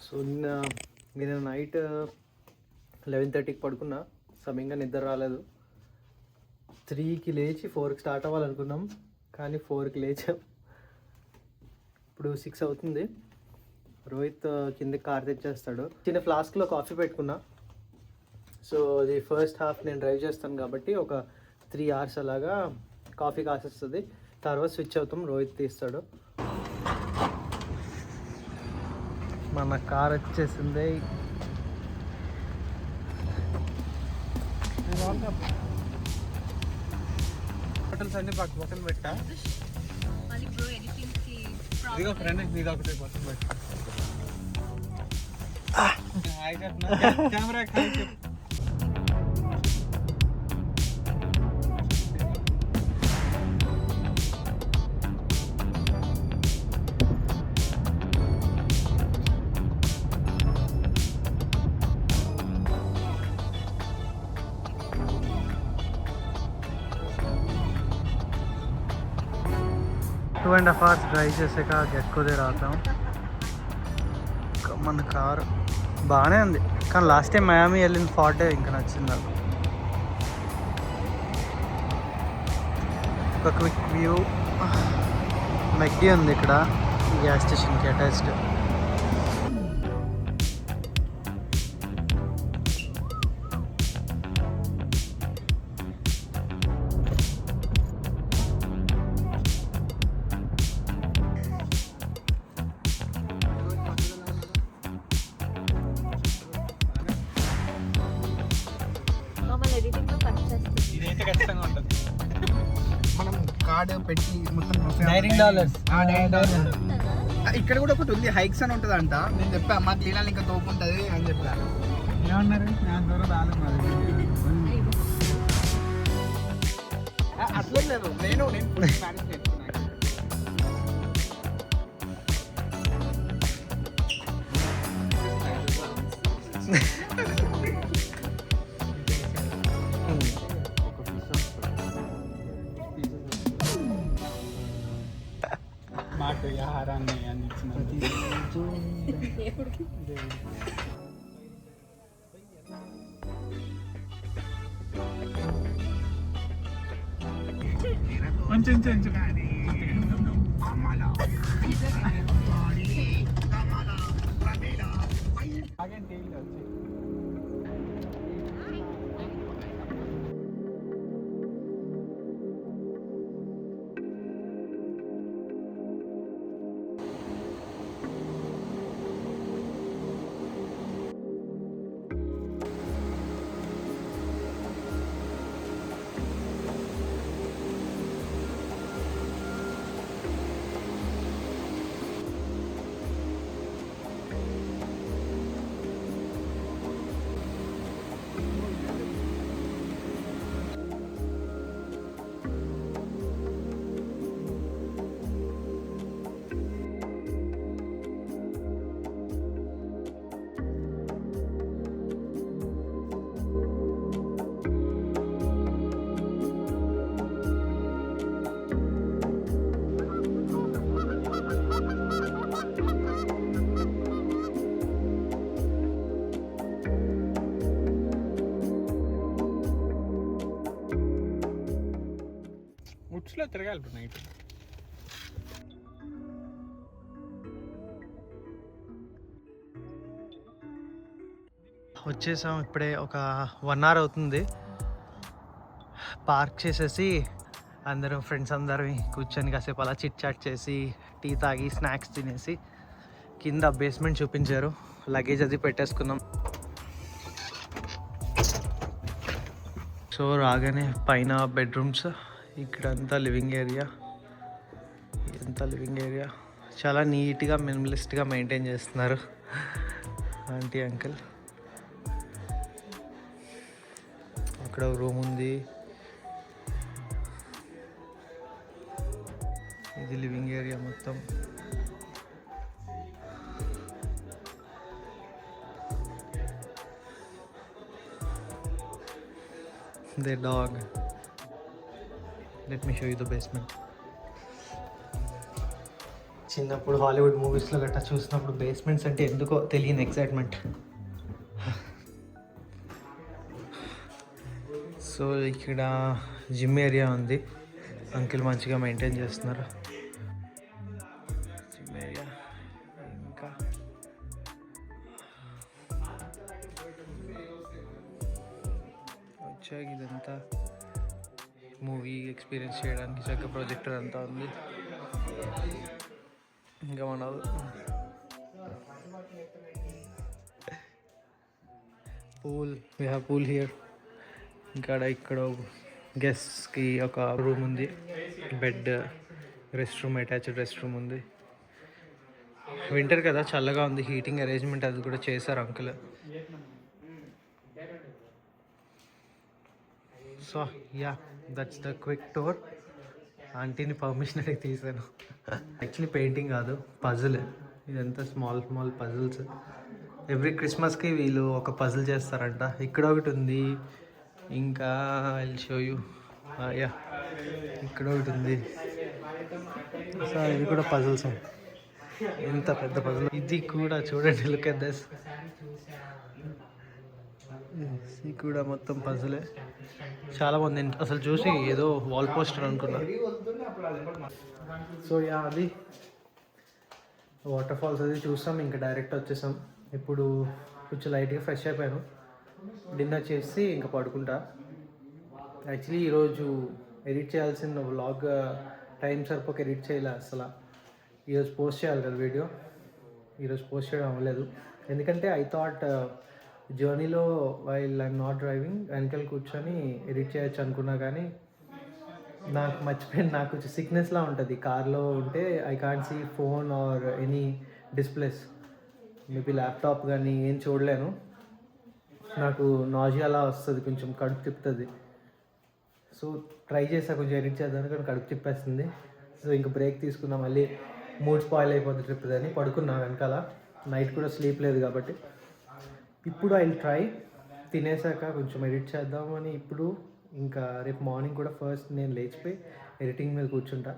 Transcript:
So నేను night 11:30కి పడుకున్నా. సమయంగా నిద్ర రాలేదు. 3కి లేచి 4కి స్టార్ట్ అవ్వాలనుకున్నాం, కానీ 4కి లేచాం. ఇప్పుడు 6 అవుతుంది. రోహిత్ కింద కార్ తెచ్చేస్తాడు. చిన్న ఫ్లాస్క్లో కాఫీ పెట్టుకున్నా. సో అది ఫస్ట్ హాఫ్ నేను డ్రైవ్ చేస్తాను కాబట్టి ఒక 3 hours అలాగా కాఫీ కాసేస్తుంది. తర్వాత స్విచ్ అవుతాం, రోహిత్ తీస్తాడు. మన కార్ వచ్చేసింది. హోటల్స్ అన్ని పక్కన పెట్టా. ఇదిగో ఫ్రెండ్, నీది ఒకటే పక్కన పెట్టా. కెమెరా చెప్పు. Two and half hours drive చేసాక गेट को दे रहा हूँ. మన కారు బాగానే ఉంది, కానీ లాస్ట్ టైం మయామి వెళ్ళిన ఫార్టే ఇంకా నచ్చింది నాకు. ఒక క్విక్ వ్యూ. మెక్డీ ఉంది ఇక్కడ గ్యాస్ స్టేషన్కి అటాచ్డ్. ఇదైతే ఖచ్చితంగా ఉంటుంది. మనం కార్డ్ పెట్టి మొత్తం $19. ఇక్కడ కూడా ఒకటి ఉంది, హైక్స్ అని ఉంటుంది అంట. నేను చెప్పా మాకు లీలాలు ఇంకా తోపు ఉంటుంది అని చెప్పాను. ఏమన్నారు? అట్లే లేదు, నేను మాకు ఆహారాన్ని అందించిన ఉట్స్లో తిరగాలి నైట్. వచ్చేసాం, ఇప్పుడే ఒక 1 hour అవుతుంది. పార్క్ చేసేసి అందరం ఫ్రెండ్స్ అందరం కూర్చొని కాసేపు అలా చిట్ చాట్ చేసి టీ తాగి స్నాక్స్ తినేసి కింద బేస్మెంట్ చూపించారు. లగేజ్ అది పెట్టేసుకున్నాం. సో రాగానే పైన బెడ్రూమ్స్, ఇక్కడంతా లివింగ్ ఏరియా. ఇదంతా లివింగ్ ఏరియా చాలా నీట్గా మినిమలిస్ట్గా మెయింటైన్ చేస్తున్నారు ఆంటీ అంకుల్. అక్కడ రూమ్ ఉంది. ఇది లివింగ్ ఏరియా మొత్తం. their dog. Let me show you the basement. చిన్నప్పుడు హాలీవుడ్ మూవీస్లో గట్రా చూసినప్పుడు బేస్మెంట్స్ అంటే ఎందుకో తెలియని ఎక్సైట్మెంట్. సో ఇక్కడ జిమ్ ఏరియా ఉంది, అంకిల్ మంచిగా మెయింటైన్ చేస్తున్నారు జిమ్ ఏరియా. ఇంకా వచ్చాక ఇదంతా మూవీ ఎక్స్పీరియన్స్ చేయడానికి చక్కగా ప్రొజెక్టర్ అంతా ఉంది. ఇంకా మన pool, we have pool here. ఇక్కడ గెస్ట్స్కి ఒక రూమ్ ఉంది, bed, rest room, attached rest room ఉంది. వింటర్ కదా చల్లగా ఉంది, హీటింగ్ అరేంజ్మెంట్ అది కూడా చేశారు uncle. So yeah, that's the quick tour. ఆంటీని పర్మిషన్ అడిగి తీసాను. యాక్చువల్లీ పెయింటింగ్ కాదు, పజిల్. ఇదంతా స్మాల్ స్మాల్ పజిల్స్. ఎవ్రీ క్రిస్మస్కి వీళ్ళు ఒక పజిల్ చేస్తారంట. ఇక్కడ ఒకటి ఉంది, ఇంకా I will show you. Yeah, ఇక్కడ ఒకటి ఉంది. సో ఇది కూడా పజిల్స్. ఎంత పెద్ద పజిల్ ఇది కూడా చూడండి, లుక్ ఎట్ దిస్. ఇది కూడా మొత్తం పజిలే. చాలా బాగుంది, అసలు చూసి ఏదో వాల్ పోస్టర్ అనుకున్నా. సో యా, అది వాటర్ ఫాల్స్ అది చూసాం, ఇంకా డైరెక్ట్ వచ్చేసాం. ఇప్పుడు కొంచెం లైట్గా ఫ్రెష్ అయిపోయాను, డిన్నర్ చేసి ఇంకా పడుకుంటా. యాక్చువల్లీ ఈరోజు ఎడిట్ చేయాల్సిన వ్లాగ్ టైం సరిపోక ఎడిట్ చేయలే అసలు. ఈరోజు పోస్ట్ చేయాలి కదా వీడియో, ఈరోజు పోస్ట్ చేయడం అవ్వలేదు. ఎందుకంటే ఐ థాట్ జర్నీలో వైల్ ఐఎమ్ నాట్ డ్రైవింగ్ వెనకాల కూర్చొని ఎడిట్ చేయొచ్చు అనుకున్నా, కానీ నాకు మర్చిపోయింది. నాకు కొంచెం సిక్నెస్లా ఉంటుంది కార్లో ఉంటే. I can't see phone or any displays, maybe laptop కానీ ఏం చూడలేను. నాకు నాజియాలా వస్తుంది, కొంచెం కడుపు తిప్పుతుంది. సో ట్రై చేసా కొంచెం ఎడిట్ చేద్దాను, కానీ కడుపు తిప్పేస్తుంది. సో ఇంకా బ్రేక్ తీసుకున్నా, మళ్ళీ మూడ్ స్పాయిల్ అయిపోతుంది ట్రిప్ అని పడుకున్నా వెనకాల. నైట్ కూడా స్లీప్ లేదు కాబట్టి ఇప్పుడు ఐ విల్ ట్రై తినేసాక కొంచెం ఎడిట్ చేద్దామని. ఇప్పుడు ఇంకా రేపు మార్నింగ్ కూడా ఫస్ట్ నేను లేచిపోయి ఎడిటింగ్ మీద కూర్చుంటా.